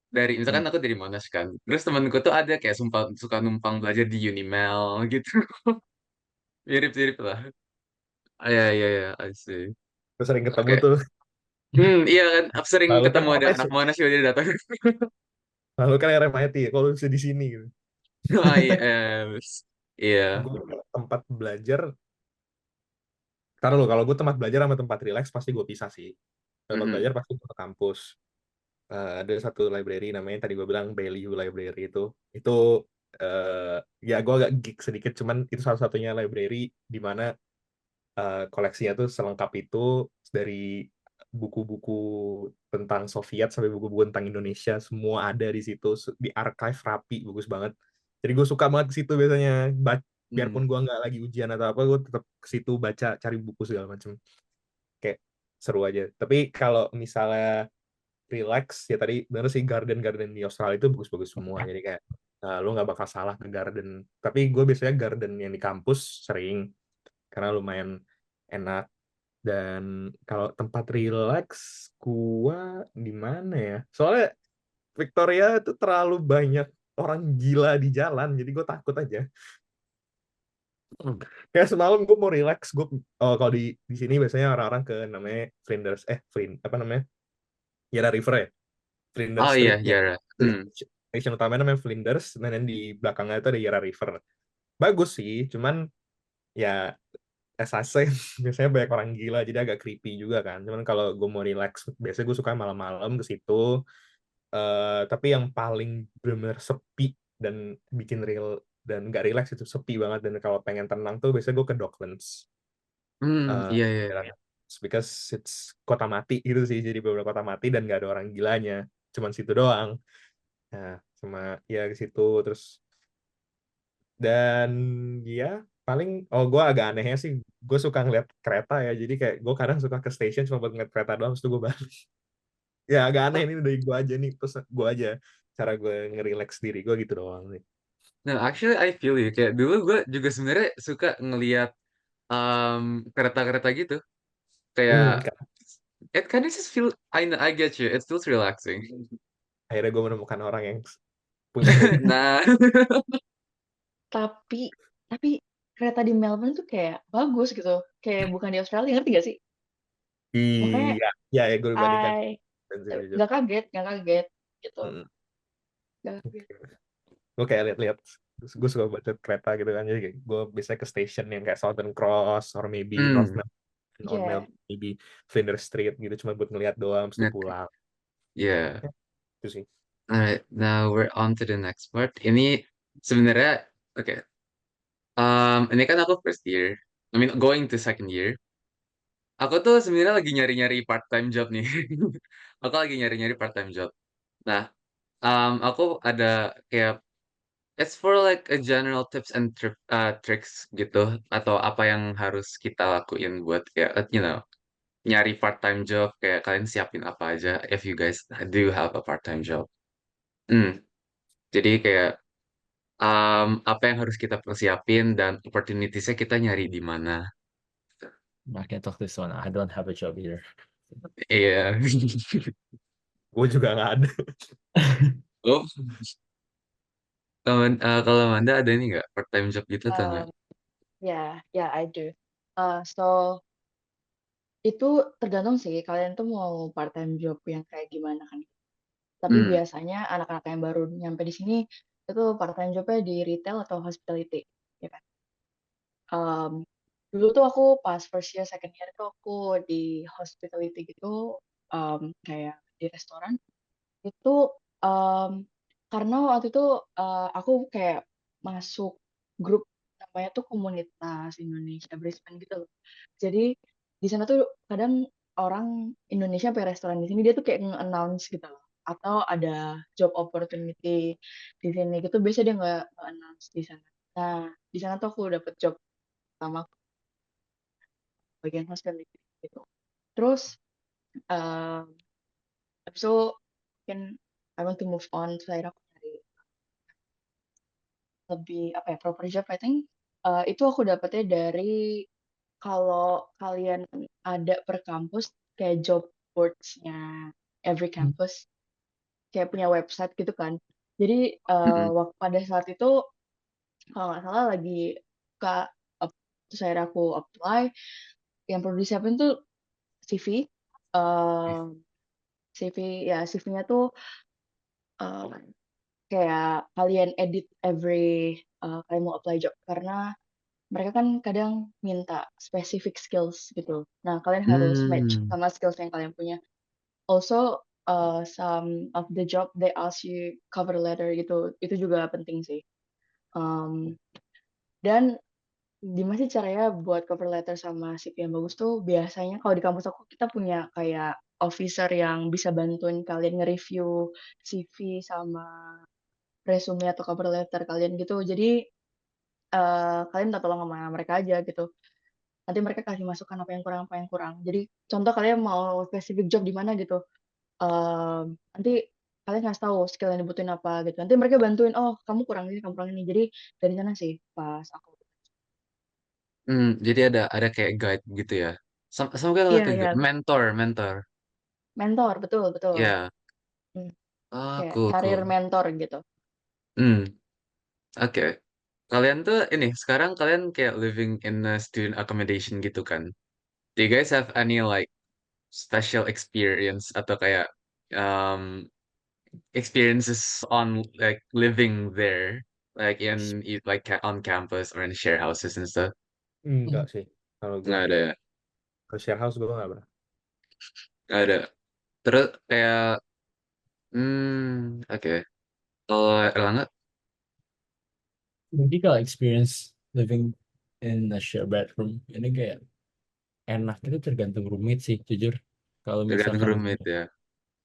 dari misalkan aku dari Monash kan. Terus temanku tuh ada kayak suka numpang belajar di Unimel gitu. Mirip-mirip lah. Iya, iya, iya, I see. Gue sering ketemu Oke. tuh. Iya kan, aku sering Lalu kan ketemu ada anak Monash juga dia datang. lalu kan RMIT ya, kalau bisa di sini gitu. Ah, iya. Iya. Gue tempat belajar, karena lo kalau gue tempat belajar sama tempat relax pasti gue pisah sih. Tempat Mhm. belajar pasti gue ke kampus. Ada satu library namanya tadi gue bilang Bailey Library itu ya gue agak geek sedikit, cuman itu salah satunya library di mana koleksinya tuh selengkap itu, dari buku-buku tentang Soviet sampai buku-buku tentang Indonesia semua ada di situ, di archive rapi, bagus banget. Jadi gue suka banget ke situ biasanya, biarpun gue nggak lagi ujian atau apa, gue tetap ke situ baca, cari buku segala macam, kayak seru aja. Tapi kalau misalnya relax ya tadi bener sih, garden di Australia itu bagus-bagus semua, jadi kayak lu nggak bakal salah ke garden. Tapi gue biasanya garden yang di kampus sering, karena lumayan enak. Dan kalau tempat relax gua di mana ya? Soalnya Victoria itu terlalu banyak orang gila di jalan, jadi gue takut aja. Kayak semalam gue mau relax, kalau di sini biasanya orang-orang ke namanya Flinders, apa namanya? Yara River ya, Flinders Oh iya, Street ya. Yara. Station utamanya namanya Flinders, dan di belakangnya itu ada Yara River. Bagus sih, cuman ya SAC biasanya banyak orang gila, jadi agak creepy juga kan. Cuman kalau gue mau relax, biasanya gue suka malam-malam ke situ. Tapi yang paling benar-benar sepi dan bikin real dan nggak relax itu sepi banget. Dan kalau pengen tenang tuh biasanya gue ke Docklands. Iya, iya. Because it's kota mati gitu sih, jadi beberapa kota mati dan nggak ada orang gilanya, cuman situ doang. Nah, sama ya ke situ terus. Dan ya paling gue agak anehnya sih, gue suka ngeliat kereta ya, jadi kayak gue kadang suka ke station cuma buat ngeliat kereta doang, terus gue balik. Ya agak aneh, ini dari gue aja nih, terus gue aja cara gue nge-relax diri gue gitu doang nih. Nah, actually I feel you. Kayak dulu gue juga sebenarnya suka ngelihat kereta-kereta gitu. Kayak Kan. it kind of just feel I get you. It feels relaxing. Akhirnya gue menemukan orang yang punya hobi. Nah, Tapi kereta di Melbourne tuh kayak bagus gitu. Kayak bukan di Australia, ngerti gak sih? Makanya Iya, ya gue dibandingkan I sih jujur. nggak kaget gitu. Mm. Nggak kaget. Gue kayak lihat-lihat, gue suka baca kereta gitu kan, jadi gue biasanya ke station yang kayak Southern Cross or maybe North Hmm. Melbourne or Yeah. maybe Flinders Street gitu, cuma buat ngeliat doang terus Okay. pulang. Yeah. Itu sih. Alright, now we're on to the next part. Ini sebenarnya, oke. Ini kan aku first year. I mean, going to second year. Aku tuh sebenarnya lagi nyari-nyari part-time job nih. Aku lagi nyari-nyari part-time job. Nah, aku ada kayak it's for like a general tips and tricks gitu, atau apa yang harus kita lakuin buat kayak nyari part-time job, kayak kalian siapin apa aja if you guys do have a part-time job. Jadi kayak apa yang harus kita persiapin dan opportunitiesnya kita nyari di mana. I can talk this one. I don't have a job either. Iya. Gue juga nggak ada. Oh, kalau Amanda ada ini nggak part-time job gitu atau nggak? Yeah, I do. So itu tergantung sih kalian tuh mau part time job yang kayak gimana kan. Tapi Hmm. biasanya anak-anak yang baru nyampe di sini itu part time jobnya di retail atau hospitality, ya kan. Dulu tuh aku pas first year, second year tuh aku di hospitality gitu, kayak di restoran. Itu karena waktu itu aku kayak masuk grup namanya tuh Komunitas Indonesia Brisbane gitu loh. Jadi di sana tuh kadang orang Indonesia sampai restoran di sini dia tuh kayak nge-announce gitu loh. Atau ada job opportunity di sini gitu, biasanya dia nggak nge-announce di sana. Nah, di sana tuh aku dapet job pertama bagian hospitality gitu. Terus habis itu mungkin I want to move on, terus akhirnya aku cari lebih apa ya, proper job I think. Itu aku dapetnya dari kalau kalian ada per kampus kayak job boards-nya every campus kayak punya website gitu kan. Jadi Mm-mm. pada saat itu kalau nggak salah lagi buka terus akhirnya aku apply. Yang perlu disiapin tuh CV. CV ya CV-nya tuh kayak kalian edit every kalian mau apply job karena mereka kan kadang minta specific skills gitu. Nah, kalian harus match Hmm. sama skills yang kalian punya. Also, some of the job they ask you cover letter gitu. Itu juga penting sih. Dan gimana sih caranya buat cover letter sama CV yang bagus tuh? Biasanya kalau di kampus aku kita punya kayak officer yang bisa bantuin kalian nge-review CV sama resume atau cover letter kalian gitu. Jadi kalian minta tolong sama mereka aja gitu. Nanti mereka kasih masukan apa yang kurang. Jadi contoh kalian mau spesifik job di mana gitu. Nanti kalian kasih tahu skill yang dibutuhin apa gitu. Nanti mereka bantuin, oh kamu kurang ini, kamu kurang ini. Jadi dari sana sih pas aku. Jadi ada kayak guide gitu ya. Sama kayak Iya, like a iya. mentor. Mentor, betul, betul. Ya. Hmm, Ah, kayak karir cool. mentor gitu. Hmm. Oke. Kalian tuh ini sekarang kalian kayak living in a student accommodation gitu kan? Do you guys have any like special experience atau kayak um experiences on like living there, like like on campus or in share houses and stuff? Enggak sih. Kalau gue Nggak ada ya? ke share house gue nggak pernah. Nggak ada. Terus kayak oke. Kalau Erlangga, Jadi kalau experience living in a share bedroom ini kayak enak itu tergantung roommate sih, jujur. Kalau tergantung misalkan roommate ya.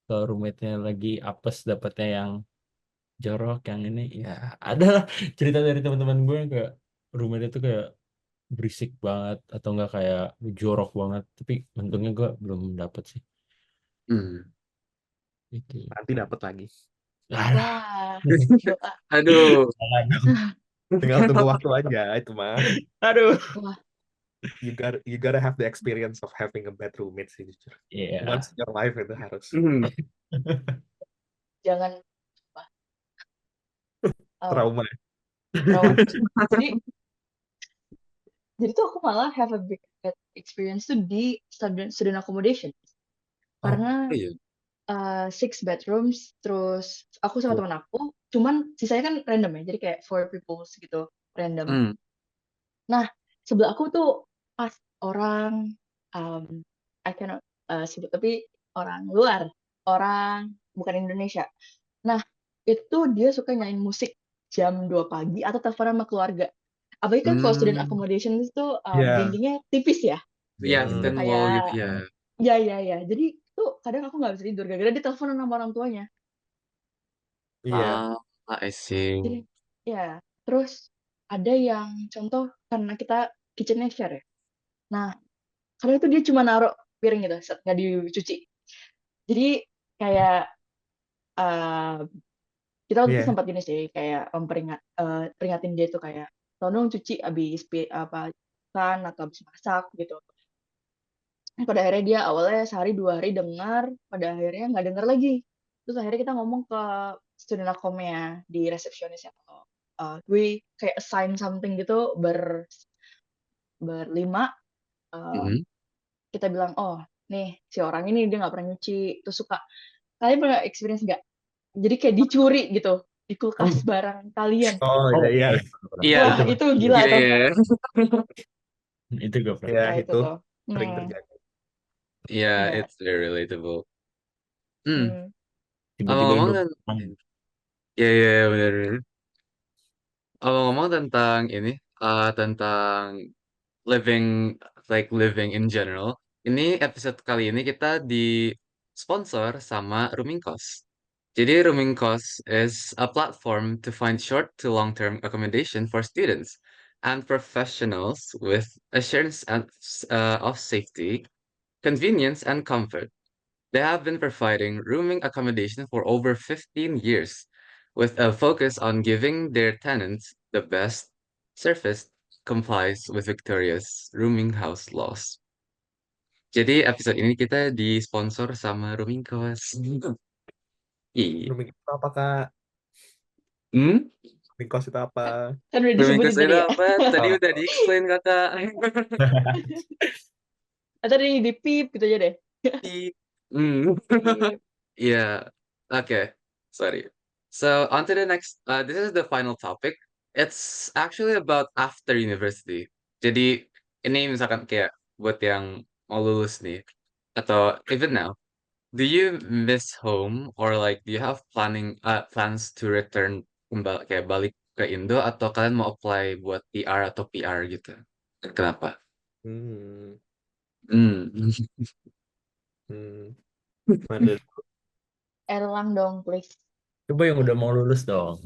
kalau roommate-nya lagi apes dapetnya yang jorok yang ini ya ada lah cerita dari teman-teman gue yang kayak roommate itu kayak berisik banget atau enggak kayak jorok banget, tapi untungnya gue belum dapet sih Hmm. itu. Nanti dapat lagi. Wah, doa. Aduh. Tinggal tunggu waktu aja itu mah. Aduh. Wah, You gotta have the experience of having a bad roommate sih jujur. Iya. Once in your life itu harus. jangan wah, Trauma. trauma. Jadi tuh aku malah have a big bad experience tuh di student accommodation. Oh Karena iya. 6 bedrooms, terus aku sama Oh. teman aku, cuman sisanya kan random ya, jadi kayak 4 people gitu, random. Hmm. Nah, sebelah aku tuh pas orang, I cannot sebut, tapi orang luar, orang bukan Indonesia. Nah, itu dia suka nyanyiin musik jam 2 pagi atau telepon sama keluarga. Apalagi kan kalau student Hmm. accommodation itu Iya. dindingnya tipis ya. Iya, Hmm. thin wall gitu Kayak ya. ya. Jadi tuh kadang aku nggak bisa tidur gara-gara dia teleponan sama orang tuanya. Iya. I see. Jadi ya, terus ada yang contoh karena kita kitchennya share ya. Nah, kadang itu dia cuma naruh piring gitu, nggak dicuci. Jadi kayak kita waktu itu Iya. sempat gini sih, kayak peringatin dia tuh kayak, tolong cuci abis kan atau abis masak gitu. Pada akhirnya dia awalnya sehari 2 hari dengar, pada akhirnya nggak dengar lagi. Terus akhirnya kita ngomong ke student accom-nya di resepsionisnya, we kayak assign something gitu berlima, Mhm. kita bilang, oh nih si orang ini dia nggak pernah nyuci, terus suka, kalian pernah experience nggak? Jadi kayak dicuri gitu di kulkas barang kalian. Oh, Oh, iya. Iya. Wah itu gila Iya, tuh. iya. itu gue pernah. Iya, Ya itu itu tuh. sering Hmm, terjadi. Yeah, ya. it's very relatable. Hmm. Tiba-tiba Ngomong-ngomong Indo. ya, ya, benar. Ngomong tentang ini, tentang living, like living in general. Ini episode kali ini kita di sponsor sama Rooming Cost. Jadi Rooming Cost is a platform to find short to long-term accommodation for students and professionals with assurance of safety, convenience, and comfort. They have been providing rooming accommodation for over 15 years, with a focus on giving their tenants the best service complies with Victoria's rooming house laws. Jadi episode ini kita disponsor sama Rooming Cost. Iya. Rooming itu apa, Kak? Hmm? Rooming cost itu apa? Kan udah Rooming disebutin Cost itu tadi ya. apa? Tadi Oh. udah di-explain kakak. Tadi di pip gitu aja deh. Hmm. Pip. Yeah. Okay. Sorry. So on to the next. This is the final topic. It's actually about after university. Jadi ini misalkan kayak buat yang mau lulus nih, atau even now, do you miss home or like do you have plans to return kembali kayak balik ke Indo atau kalian mau apply buat PR atau PR gitu? Kenapa? Hmm. Hmm. Hmm. Mana? Erlang dong, please. Coba yang udah mau lulus dong.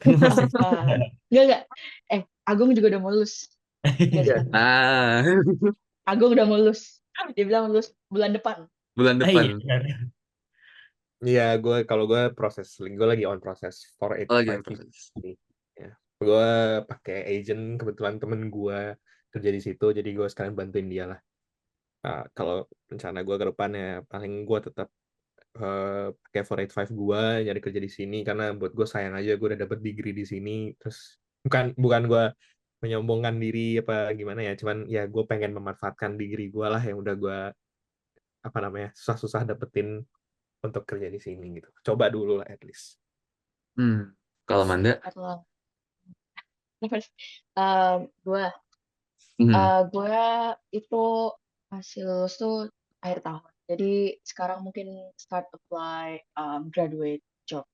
Kan masih Enggak. Agung juga udah mau lulus. Iya. Ah, Agung udah mau lulus. Dia bilang lulus bulan depan. bulan depan. Iya, kalau gue lagi on proses Oh, lagi 485 proses. ini. Ya. Gue pakai agent, kebetulan temen gue kerja di situ, jadi gue sekalian bantuin dia lah. Kalau rencana gue ke depannya, paling gue tetap pakai 485 gue nyari kerja di sini, karena buat gue sayang aja gue udah dapet degree di sini. Terus bukan gue menyombongkan diri apa gimana ya, cuman ya gue pengen memanfaatkan degree gue lah yang udah gue susah-susah dapetin untuk kerja di sini gitu. Coba dulu lah at least. Kalau Manda? Erlang. Gue Hmm. gue itu masih lulus tuh akhir tahun. Jadi sekarang mungkin start apply graduate job.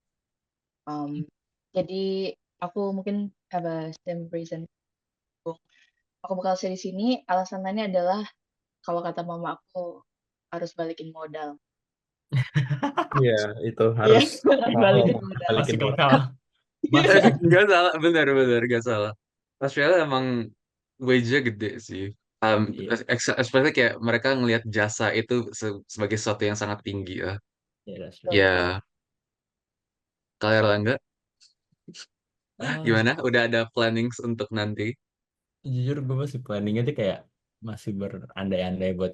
Jadi aku mungkin have a same reason. Aku bakal stay di sini. Alasan lainnya adalah kalau kata mama aku harus balikin modal. Iya, itu Iya, harus harus balikin modal. balikin Masih modal. kakak. Masa Gak salah, benar, gak salah. Australia emang wage-nya gede sih. Iya. Especially kayak mereka ngelihat jasa itu sebagai sesuatu yang sangat tinggi ya. Ya, that's Betul. right. Ya, kalau Erlangga, gimana? Udah ada plannings untuk nanti? Jujur gue masih planningnya tuh kayak masih berandai-andai buat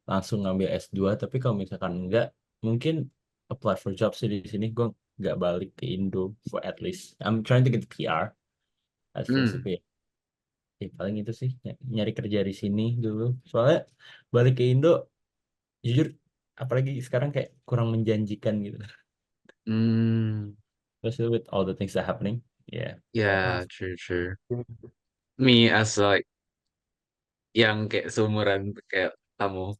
langsung ngambil S2, tapi kalau misalkan enggak, mungkin apply for job sih di sini. Gue nggak balik ke Indo for at least. I'm trying to get PR as first, tapi paling itu sih nyari kerja di sini dulu. Soalnya balik ke Indo, jujur apalagi sekarang kayak kurang menjanjikan gitu. Hmm. Especially with all the things that happening. Yeah. Yeah, true. Me as like yang kayak seumuran kayak kamu,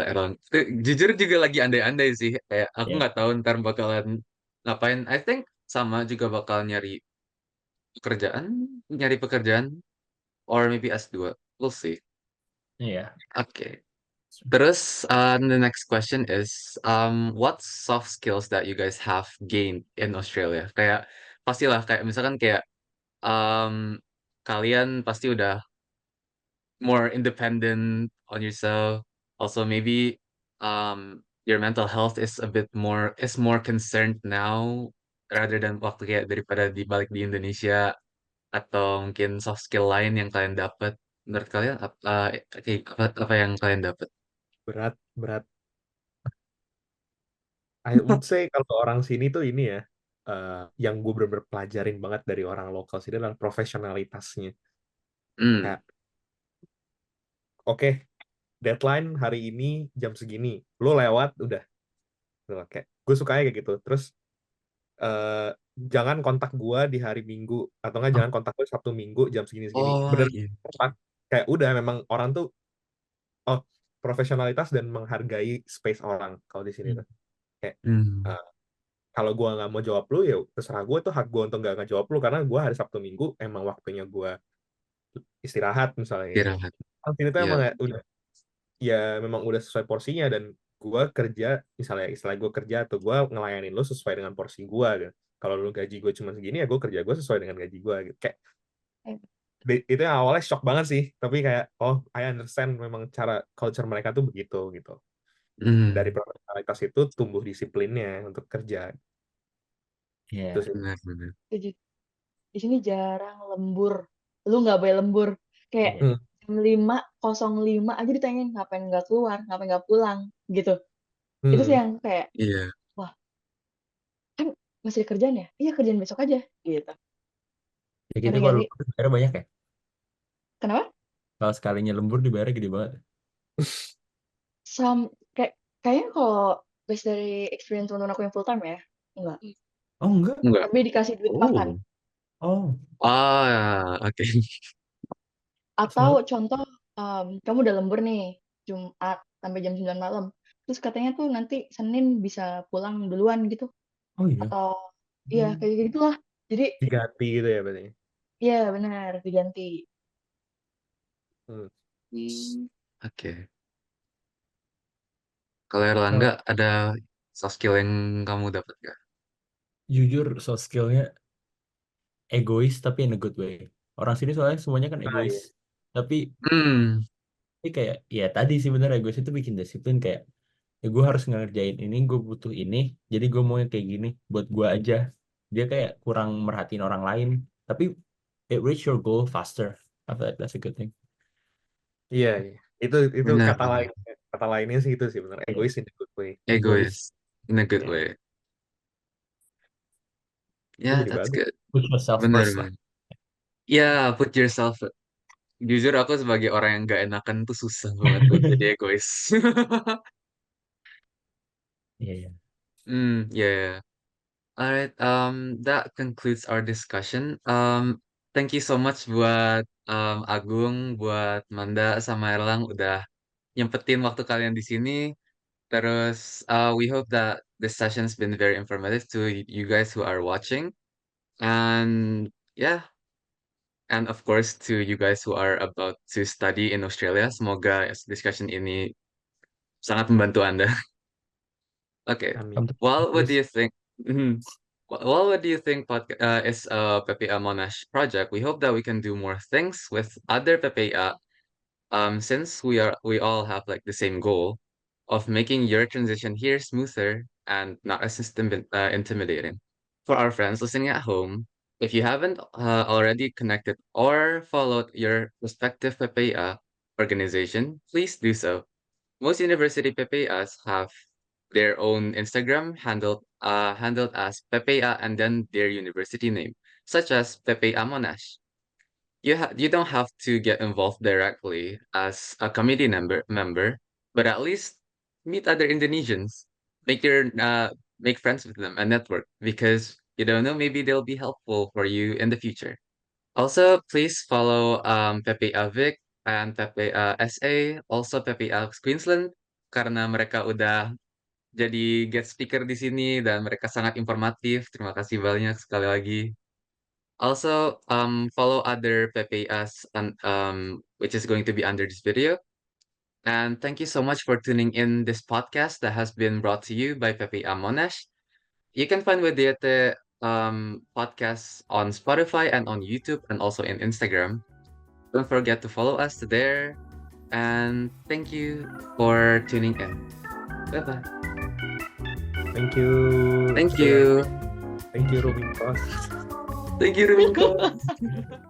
Erlang. Jujur juga lagi andai-andai sih. Kayak aku Yeah. nggak tahu ntar bakalan ngapain. I think sama juga bakal nyari pekerjaan, or maybe S2. We'll see. Yeah. Okay. Terus, the next question is, what soft skills that you guys have gained in Australia? Kayak pastilah kayak misalkan kayak kalian pasti udah more independent on yourself. Also, maybe your mental health is more concerned now rather than waktu kayak daripada balik di Indonesia, atau mungkin soft skill lain yang kalian dapat. Menurut kalian apa yang kalian dapat? Berat, berat. I would say kalau orang sini tuh ini ya, yang gue bener-bener pelajarin banget dari orang lokal sini adalah profesionalitasnya. Hmm. Kayak, oke, deadline hari ini jam segini, lo lewat udah. Kayak, gue sukanya kayak gitu. Terus jangan kontak gue di hari Minggu, atau enggak jangan kontak gue Sabtu Minggu jam segini-segini. Oh Bener, iya. kayak udah memang orang tuh profesionalitas dan menghargai space orang kalau di sini tuh. Kayak Hmm. kalau gue nggak mau jawab lu ya terserah gue, tuh hak gue untuk nggak jawab lu, karena gue hari Sabtu Minggu emang waktunya gue istirahat misalnya kayak gitu. Istirahat. Kan sini tuh Iya. emang udah ya memang udah sesuai porsinya, dan gue kerja misalnya istilah gue kerja atau gue ngelayanin lu sesuai dengan porsi gue gitu. Kalau lu gaji gue cuma segini ya gue kerja gue sesuai dengan gaji gue gitu. Kayak itu yang awalnya shock banget sih, tapi kayak oh I understand memang cara culture mereka tuh begitu gitu. Dari Hmm. profesionalitas itu tumbuh disiplinnya untuk kerja. Yeah. Itu sih. Benar. Di sini jarang lembur. Lu nggak boleh lembur. Kayak Yeah. jam 5:05 aja ditanyain ngapain nggak keluar, ngapain nggak pulang gitu. Itu sih yang kayak, Iya. wah, kan masih ada kerjaan ya? Iya, kerjaan besok aja gitu. Ya gitu Ngerti nggak kalau sih? lembur dibayar banyak ya. Kenapa? Kalau sekalinya lembur dibayar gede banget. Kayaknya kalau based dari experience teman-teman aku yang full time ya, enggak. Oh enggak. Enggak. Tapi dikasih duit makan. Oh. Oke. Atau contoh, kamu udah lembur nih, Jumat sampai jam 9 malam. Terus katanya tuh nanti Senin bisa pulang duluan gitu. Oh iya. Atau, iya kayak gitulah. Jadi, Diganti gitu ya berarti. iya benar, diganti. Oke. Kalau Erlangga ada soft skill yang kamu dapat gak? Jujur soft skillnya egois tapi in a good way. Orang sini soalnya semuanya kan egois. Iya. Tapi Hmm. kayak ya tadi sih bener egois itu bikin disiplin kayak ya gue harus ngerjain ini, gue butuh ini, jadi gue mau yang kayak gini buat gue aja. Dia kayak kurang merhatiin orang lain, tapi it reach your goal faster. I feel like that's a good thing. Iya. Itu Benar. kata lainnya sih itu sih benar. Egois in a good way. Egois in a good Yeah. way. Itu Yeah, jadi that's bagus. good. Put yourself Benar. first lah. Yeah, put yourself. Jujur aku sebagai orang yang gak enakan tuh susah banget buat jadi egois. Iya. Yeah. Alright, that concludes our discussion. Thank you so much buat Agung, buat Manda sama Erlang udah nyempetin waktu kalian di sini. Terus, we hope that this session's been very informative to you guys who are watching. And yeah, and of course to you guys who are about to study in Australia. Semoga discussion ini sangat membantu Anda. Okay. Amin. Well, what do you think? Mhm. Well, what do you think is a PPA Monash project? We hope that we can do more things with other PPA, since we all have like the same goal of making your transition here smoother and not as intimidating. For our friends listening at home, if you haven't already connected or followed your respective PPA organization, please do so. Most university PPAs have their own Instagram handled as PPA and then their university name, such as PPA Monash. You don't have to get involved directly as a committee member, but at least meet other Indonesians. Make friends with them and network because you don't know, maybe they'll be helpful for you in the future. Also, please follow Pepe Avik and Pepe SA, also Pepe Alex Queensland karena mereka udah jadi guest speaker di sini dan mereka sangat informatif. Terima kasih banyak sekali lagi. Also, follow other PPAs which is going to be under this video. And thank you so much for tuning in this podcast that has been brought to you by PPA Monash. You can find Wediete podcasts on Spotify and on YouTube and also in Instagram. Don't forget to follow us there. And thank you for tuning in. Bye-bye. Thank you. Thank you. Thank you, Robin Cross. Thank you, Ruminko.